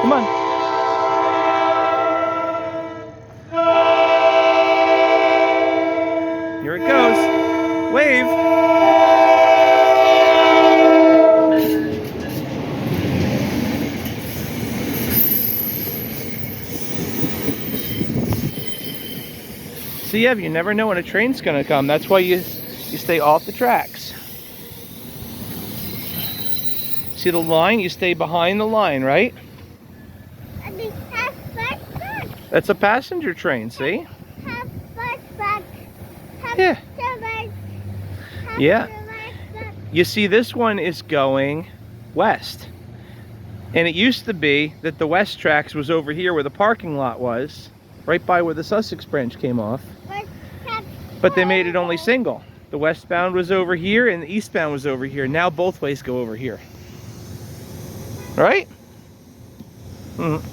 Come on. Here it goes. Wave. See, Ev, you never know when a train's gonna come. That's why you stay off the tracks. See the line? You stay behind the line, right? That's a passenger train, see? Yeah. Yeah. You see, this one is going west. And it used to be that the west tracks was over here where the parking lot was, right by where the Sussex branch came off. But they made it only single. The westbound was over here and the eastbound was over here. Now both ways go over here. Right? Mm-hmm.